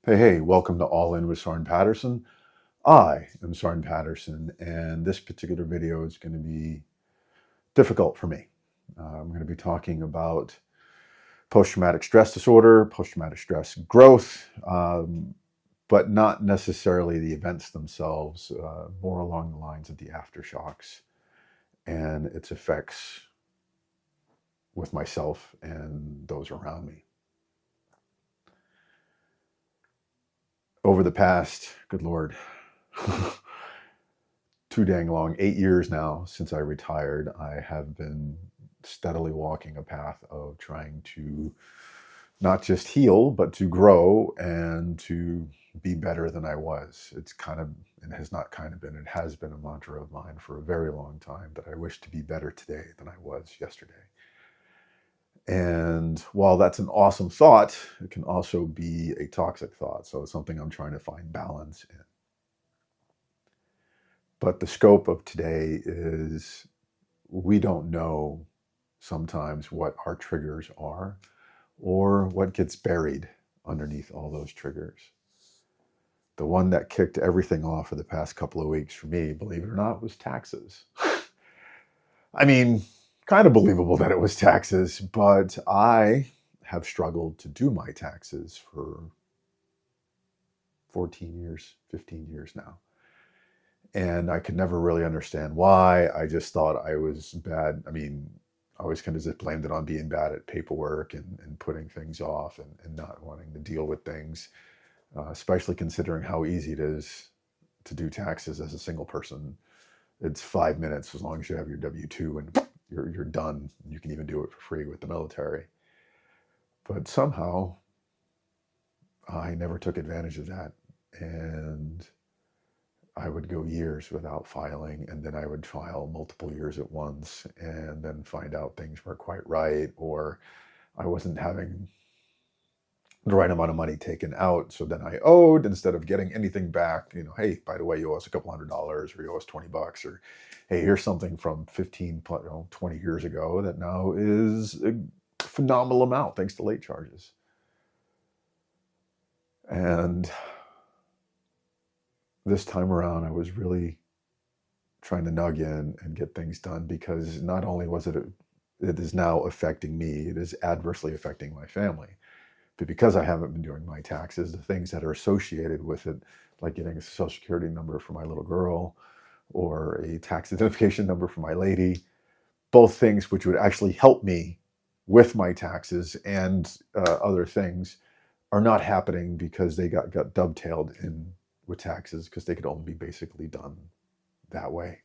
Hey, welcome to All In with Soren Patterson. I am Soren Patterson, and this particular video is going to be difficult for me. I'm going to be talking about post-traumatic stress disorder, post-traumatic stress growth, but not necessarily the events themselves, more along the lines of the aftershocks and its effects with myself and those around me. Over the past, good Lord, too dang long, 8 years now since I retired, I have been steadily walking a path of trying to not just heal, but to grow and to be better than I was. It's kind of, it has not kind of been, it has been a mantra of mine for a very long time that I wish to be better today than I was yesterday. And while that's an awesome thought, it can also be a toxic thought. So it's something I'm trying to find balance in. But the scope of today is we don't know sometimes what our triggers are or what gets buried underneath all those triggers. The one that kicked everything off for the past couple of weeks for me, believe it or not, was taxes. I mean, kind of believable that it was taxes, but I have struggled to do my taxes for 14 years, 15 years now. And I could never really understand why. I just thought I was bad. I mean, I always kind of just blamed it on being bad at paperwork and putting things off and not wanting to deal with things, especially considering how easy it is to do taxes as a single person. It's 5 minutes as long as you have your W-2 and you're done. You can even do it for free with the military. But somehow I never took advantage of that. And I would go years without filing, and then I would file multiple years at once and then find out things weren't quite right, or I wasn't having the right amount of money taken out. So then I owed instead of getting anything back. Hey, by the way, you owe us a couple $100 or you owe us $20, or hey, here's something from 20 years ago that now is a phenomenal amount thanks to late charges. And this time around, I was really trying to nug in and get things done, because not only was it is now affecting me, it is adversely affecting my family. But because I haven't been doing my taxes, the things that are associated with it, like getting a social security number for my little girl or a tax identification number for my lady, both things which would actually help me with my taxes and other things, are not happening because they got dovetailed in with taxes, because they could only be basically done that way.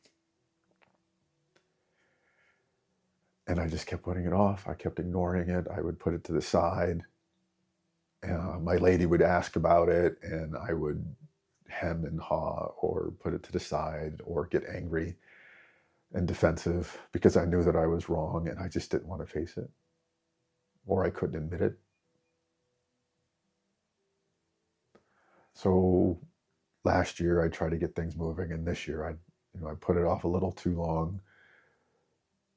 And I just kept putting it off. I kept ignoring it. I would put it to the side. My lady would ask about it, and I would hem and haw or put it to the side or get angry and defensive because I knew that I was wrong and I just didn't want to face it, or I couldn't admit it. So last year I tried to get things moving, and this year I put it off a little too long.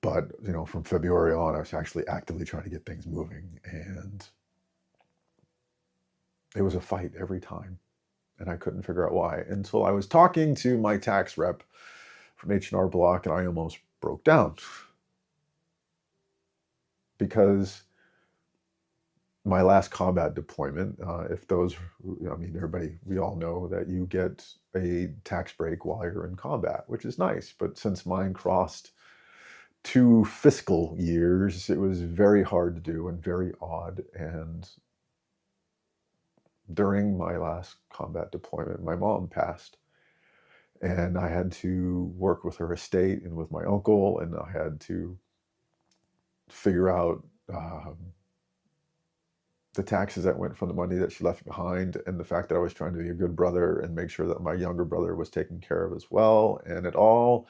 But from February on, I was actually actively trying to get things moving, and it was a fight every time, and I couldn't figure out why until I was talking to my tax rep from H&R Block, and I almost broke down because my last combat deployment, if those, everybody, we all know that you get a tax break while you're in combat, which is nice. But since mine crossed 2 fiscal years, it was very hard to do and very odd. And during my last combat deployment, my mom passed, and I had to work with her estate and with my uncle, and I had to figure out the taxes that went from the money that she left behind, and the fact that I was trying to be a good brother and make sure that my younger brother was taken care of as well. And it all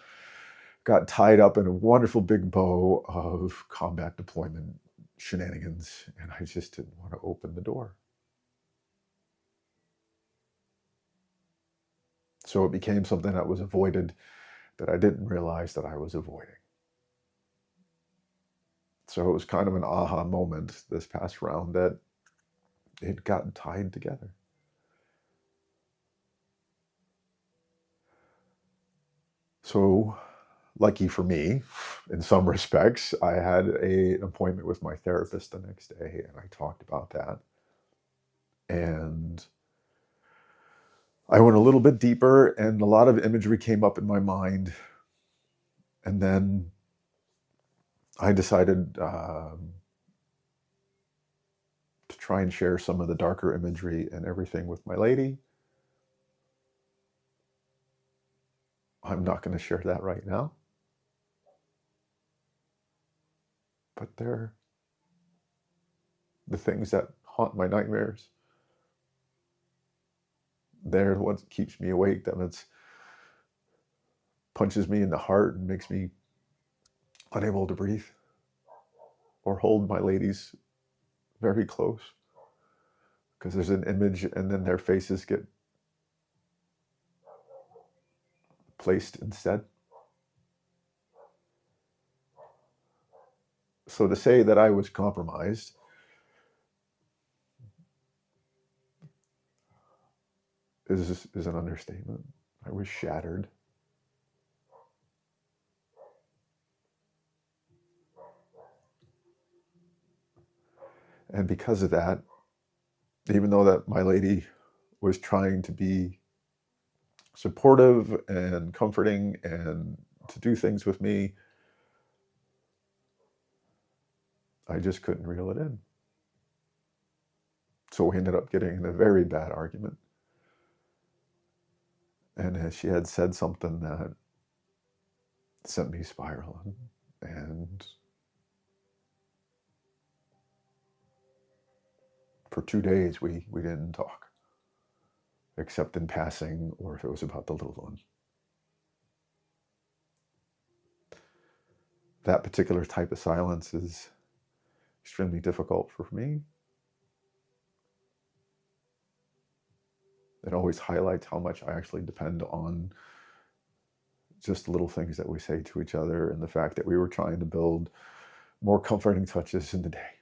got tied up in a wonderful big bow of combat deployment shenanigans, and I just didn't want to open the door. So it became something that was avoided that I didn't realize that I was avoiding. So it was kind of an aha moment this past round that it got tied together. So, lucky for me, in some respects, I had an appointment with my therapist the next day, and I talked about that. And I went a little bit deeper, and a lot of imagery came up in my mind. And then I decided to try and share some of the darker imagery and everything with my lady. I'm not going to share that right now. But they're the things that haunt my nightmares. They're what keeps me awake, that punches me in the heart and makes me unable to breathe or hold my ladies very close, because there's an image and then their faces get placed instead. So to say that I was compromised is an understatement. I was shattered. And because of that, even though that my lady was trying to be supportive and comforting and to do things with me, I just couldn't reel it in. So we ended up getting in a very bad argument. And she had said something that sent me spiraling. And for 2 days, we didn't talk, except in passing or if it was about the little one. That particular type of silence is extremely difficult for me. It always highlights how much I actually depend on just the little things that we say to each other and the fact that we were trying to build more comforting touches in the day.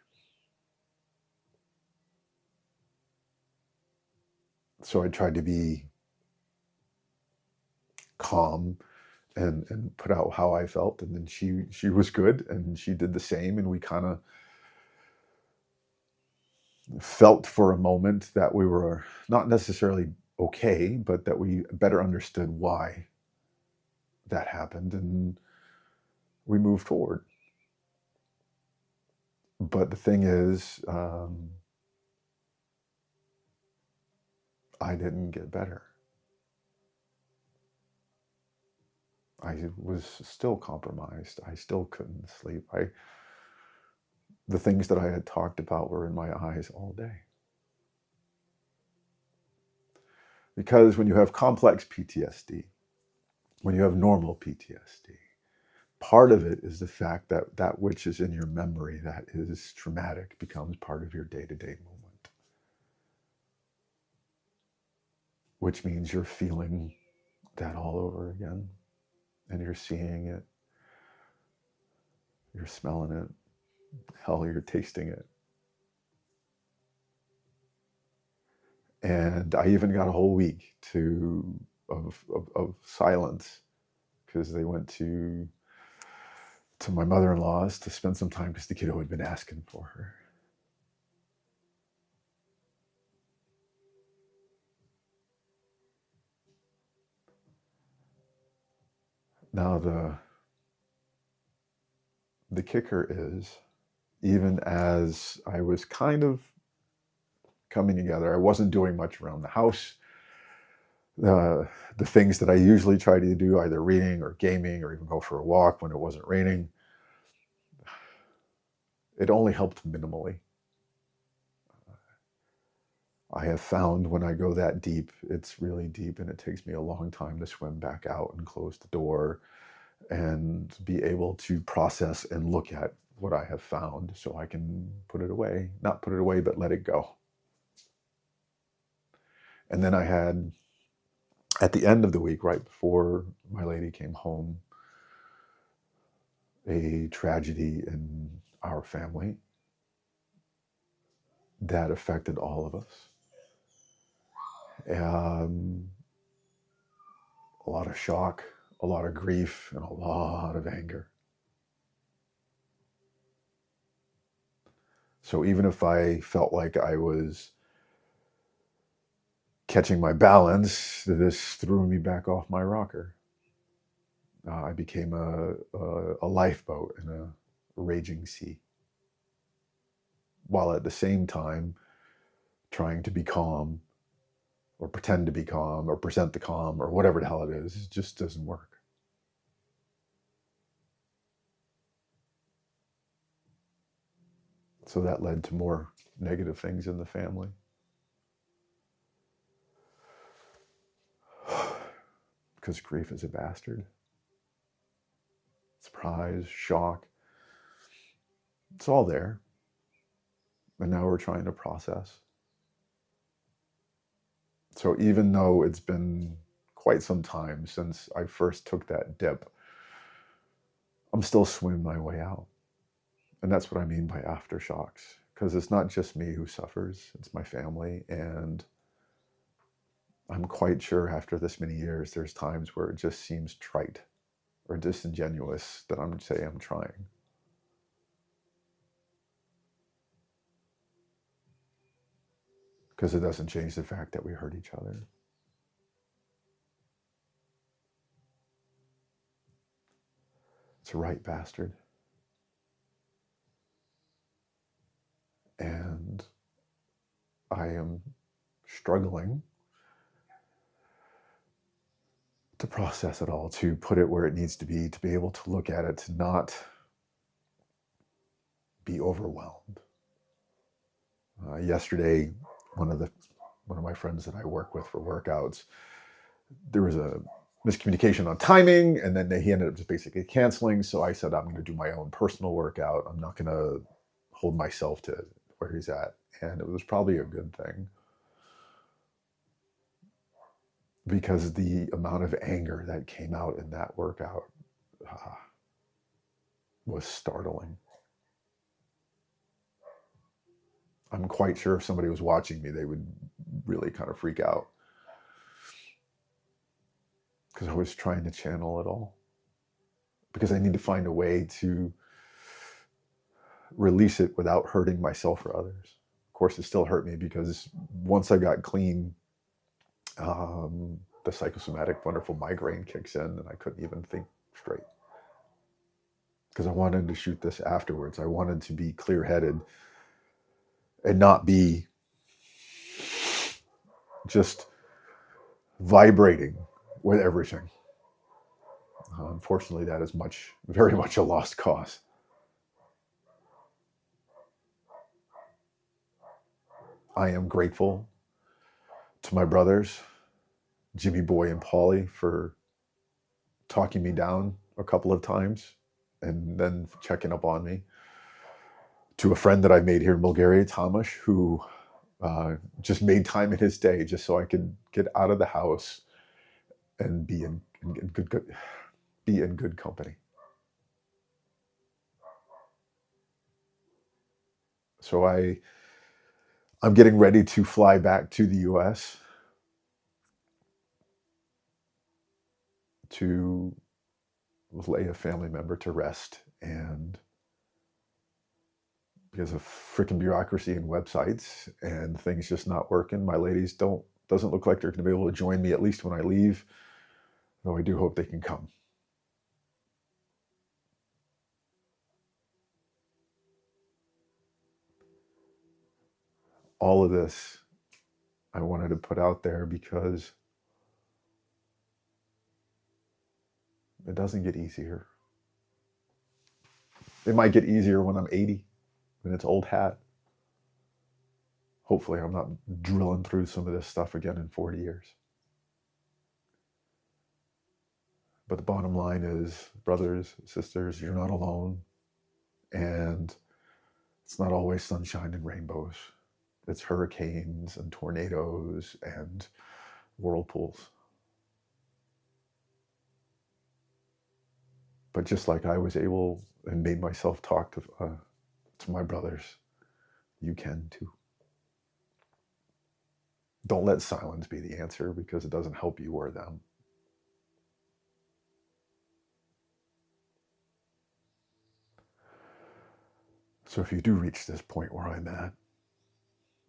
So I tried to be calm and put out how I felt, and then she was good and she did the same, and we kind of felt for a moment that we were not necessarily okay, but that we better understood why that happened, and we moved forward. But the thing is, I didn't get better. I was still compromised. I still couldn't sleep. The things that I had talked about were in my eyes all day. Because when you have complex PTSD, when you have normal PTSD, part of it is the fact that that which is in your memory that is traumatic becomes part of your day-to-day moment. Which means you're feeling that all over again. And you're seeing it. You're smelling it. Hell, you're tasting it. And I even got a whole week of silence, because they went to my mother-in-law's to spend some time because the kiddo had been asking for her. Now the kicker is, even as I was kind of coming together, I wasn't doing much around the house. The things that I usually try to do, either reading or gaming or even go for a walk when it wasn't raining, it only helped minimally. I have found when I go that deep, it's really deep, and it takes me a long time to swim back out and close the door and be able to process and look at what I have found so I can put it away. Not put it away, but let it go. And then I had, at the end of the week, right before my lady came home, a tragedy in our family that affected all of us. A lot of shock, a lot of grief and a lot of anger. So even if I felt like I was catching my balance, this threw me back off my rocker. I became a lifeboat in a raging sea, while at the same time trying to be calm, or pretend to be calm, or present the calm, or whatever the hell it is. It just doesn't work. So that led to more negative things in the family. Because grief is a bastard. Surprise, shock. It's all there. And now we're trying to process. So even though it's been quite some time since I first took that dip, I'm still swimming my way out. And that's what I mean by aftershocks. Because it's not just me who suffers, it's my family. And I'm quite sure after this many years, there's times where it just seems trite or disingenuous that I'm saying I'm trying. Because it doesn't change the fact that we hurt each other. It's a right bastard. And I am struggling to process it all, to put it where it needs to be able to look at it, to not be overwhelmed. Yesterday, one of my friends that I work with for workouts, there was a miscommunication on timing, and then he ended up just basically canceling. So I said, I'm going to do my own personal workout. I'm not going to hold myself to where he's at. And it was probably a good thing, because the amount of anger that came out in that workout was startling. I'm quite sure if somebody was watching me, they would really kind of freak out, because I was trying to channel it all, because I need to find a way to release it without hurting myself or others. Of course, it still hurt me, because once I got clean, the psychosomatic wonderful migraine kicks in, and I couldn't even think straight, because I wanted to shoot this afterwards. I wanted to be clear-headed and not be just vibrating with everything. Unfortunately, that is very much a lost cause. I am grateful to my brothers, Jimmy Boy and Paulie, for talking me down a couple of times and then checking up on me. To a friend that I made here in Bulgaria, Tomasz, who just made time in his day just so I could get out of the house and be in good company. So I'm getting ready to fly back to the US to lay a family member to rest, and because of freaking bureaucracy and websites and things just not working, my ladies doesn't look like they're going to be able to join me, at least when I leave, though I do hope they can come. All of this I wanted to put out there because it doesn't get easier. It might get easier when I'm 80, when it's old hat. Hopefully I'm not drilling through some of this stuff again in 40 years. But the bottom line is, brothers, sisters, you're not alone. And it's not always sunshine and rainbows. It's hurricanes and tornadoes and whirlpools. But just like I was able and made myself talk to my brothers, you can too. Don't let silence be the answer, because it doesn't help you or them. So if you do reach this point where I'm at,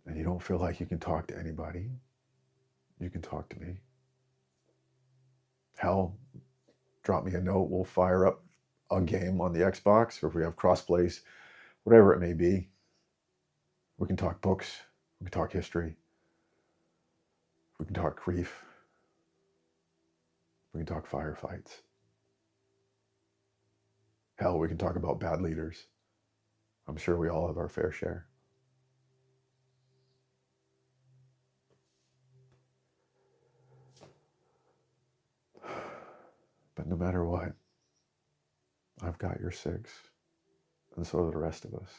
and you don't feel like you can talk to anybody, you can talk to me. Hell, drop me a note. We'll fire up a game on the Xbox, or if we have cross plays, whatever it may be. We can talk books. We can talk history. We can talk grief. We can talk firefights. Hell, we can talk about bad leaders. I'm sure we all have our fair share. But no matter what, I've got your six, and so do the rest of us.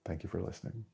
Thank you for listening.